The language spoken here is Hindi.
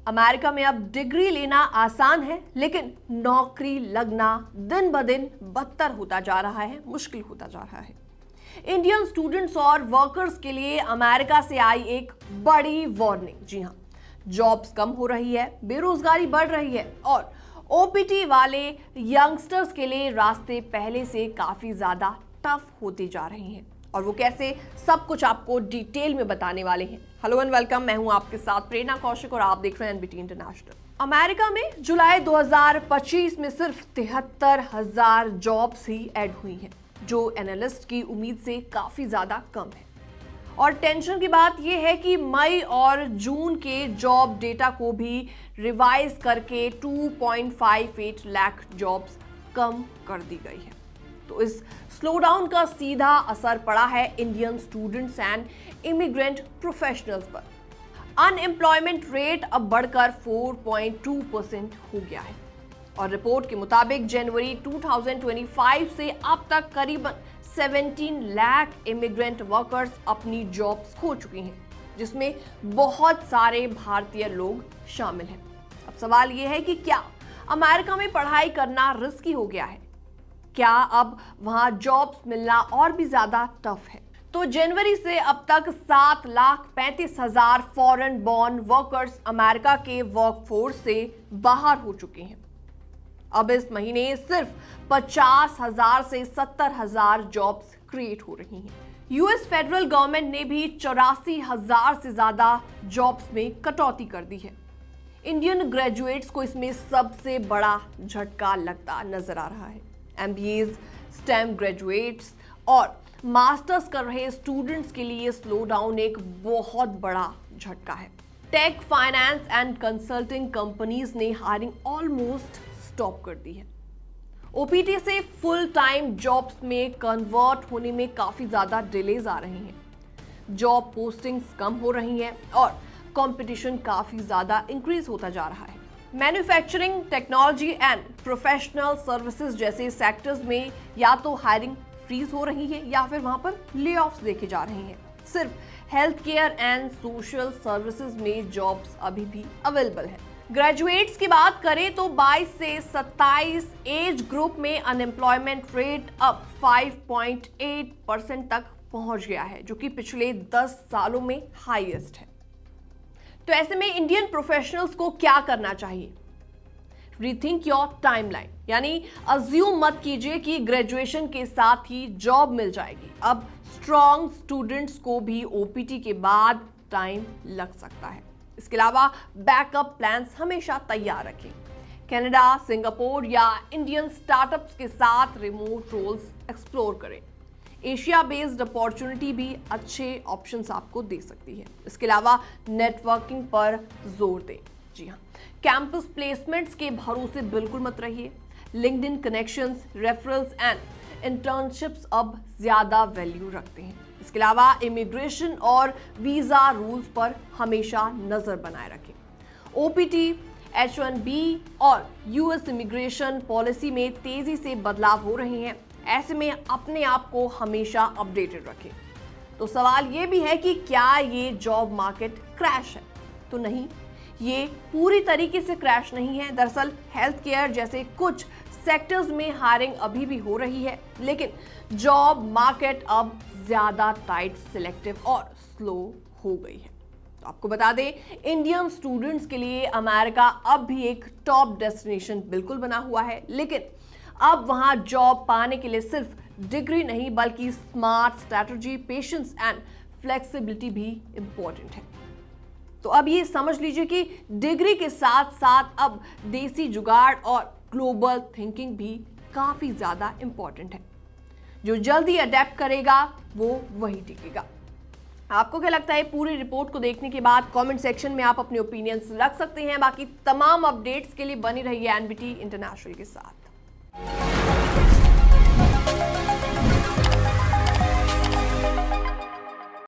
अमेरिका में अब डिग्री लेना आसान है, लेकिन नौकरी लगना दिन ब दिन बदतर होता जा रहा है, मुश्किल होता जा रहा है। इंडियन स्टूडेंट्स और वर्कर्स के लिए अमेरिका से आई एक बड़ी वार्निंग। जी हां, जॉब्स कम हो रही है, बेरोजगारी बढ़ रही है और ओपीटी वाले यंगस्टर्स के लिए रास्ते पहले से काफी ज्यादा टफ होते जा रहे हैं। और वो कैसे, सब कुछ आपको डिटेल में बताने वाले हैं। हेलो एंड वेलकम, मैं हूं आपके साथ प्रेरणा कौशिक और आप देख रहे हैं एनबीटी इंटरनेशनल। अमेरिका में जुलाई 2025 में सिर्फ 73,000 जॉब्स ही ऐड हुई हैं, जो एनालिस्ट की उम्मीद से काफी ज्यादा कम है। और टेंशन की बात यह है कि मई और जून के जॉब डेटा को भी रिवाइज करके 2.58 लाख जॉब्स कम कर दी गई है। तो इस स्लोडाउन का सीधा असर पड़ा है Indian students and immigrant professionals पर। अनएम्प्लॉयमेंट रेट अब बढ़कर 4.2% हो गया है और रिपोर्ट के मुताबिक जनवरी 2025 से अब तक करीबन 17 लाख इमिग्रेंट वर्कर्स अपनी जॉब्स खो चुकी हैं, जिसमें बहुत सारे भारतीय लोग शामिल हैं। अब सवाल यह है कि क्या अमेरिका में पढ़ाई करना रिस्की हो गया है? क्या अब वहां जॉब्स मिलना और भी ज्यादा टफ है? तो जनवरी से अब तक 7,35,000 फॉरेन बॉर्न वर्कर्स अमेरिका के वर्कफोर्स से बाहर हो चुके हैं। अब इस महीने सिर्फ 50,000 से 70,000 जॉब्स क्रिएट हो रही हैं। यूएस फेडरल गवर्नमेंट ने भी 84,000 से ज्यादा जॉब्स में कटौती कर दी है। इंडियन ग्रेजुएट्स को इसमें सबसे बड़ा झटका लगता नजर आ रहा है। एमबीएज, स्टेम ग्रेजुएट्स और मास्टर्स कर रहे स्टूडेंट्स के लिए स्लो डाउन एक बहुत बड़ा झटका है। Tech, finance and consulting companies ने हायरिंग ऑलमोस्ट स्टॉप कर दी है। ओपीटी से फुल टाइम जॉब्स में कन्वर्ट होने में काफी ज्यादा डिलेज आ रही हैं। जॉब पोस्टिंग्स कम हो रही हैं और कंपटीशन काफी ज्यादा इंक्रीज होता जा रहा है। Manufacturing, technology and professional services जैसे सेक्टर्स में या तो हायरिंग फ्रीज हो रही है या फिर वहां पर ले ऑफ्स देखे जा रहे हैं। सिर्फ health care and social services में जॉब्स अभी भी अवेलेबल है। ग्रेजुएट्स की बात करें तो 22 से 27 एज ग्रुप में अनएम्प्लॉयमेंट रेट अब 5.8% तक पहुंच गया है, जो कि पिछले 10 सालों में हाईएस्ट है। तो ऐसे में इंडियन प्रोफेशनल्स को क्या करना चाहिए? रीथिंक योर टाइमलाइन, यानी अज्यूम मत कीजिए कि ग्रेजुएशन के साथ ही जॉब मिल जाएगी। अब स्ट्रॉन्ग स्टूडेंट्स को भी ओपीटी के बाद टाइम लग सकता है। इसके अलावा बैकअप प्लान्स हमेशा तैयार रखें। कनाडा, सिंगापुर या इंडियन स्टार्टअप्स के साथ रिमोट रोल्स एक्सप्लोर करें। एशिया बेस्ड अपॉर्चुनिटी भी अच्छे ऑप्शंस आपको दे सकती है। इसके अलावा नेटवर्किंग पर जोर दें। जी हाँ, कैंपस प्लेसमेंट्स के भरोसे बिल्कुल मत रहिए। LinkedIn connections, referrals and internships अब ज्यादा वैल्यू रखते हैं। इसके अलावा इमिग्रेशन और वीजा रूल्स पर हमेशा नजर बनाए रखें। ओपीटी, H1B और यूएस इमिग्रेशन पॉलिसी में तेजी से बदलाव हो रहे हैं। ऐसे में अपने आप को हमेशा अपडेटेड रखें। तो सवाल यह भी है कि क्या ये जॉब मार्केट क्रैश है? तो नहीं, ये पूरी तरीके से क्रैश नहीं है। दरअसल हेल्थ केयर जैसे कुछ सेक्टर्स में हायरिंग अभी भी हो रही है, लेकिन जॉब मार्केट अब ज्यादा टाइट, सिलेक्टिव और स्लो हो गई है। तो आपको बता दें, इंडियन स्टूडेंट्स के लिए अमेरिका अब भी एक टॉप डेस्टिनेशन बिल्कुल बना हुआ है, लेकिन अब वहां जॉब पाने के लिए सिर्फ डिग्री नहीं बल्कि smart strategy, patience and flexibility भी इंपॉर्टेंट है। तो अब ये समझ लीजिए कि डिग्री के साथ साथ अब देसी जुगाड़ और ग्लोबल थिंकिंग भी काफी ज्यादा इंपॉर्टेंट है। जो जल्दी अडेप्ट करेगा वो वही टिकेगा। आपको क्या लगता है? पूरी रिपोर्ट को देखने के बाद कमेंट सेक्शन में आप अपने ओपिनियंस रख सकते हैं। बाकी तमाम अपडेट्स के लिए बनी रहिए एनबीटी इंटरनेशनल के साथ।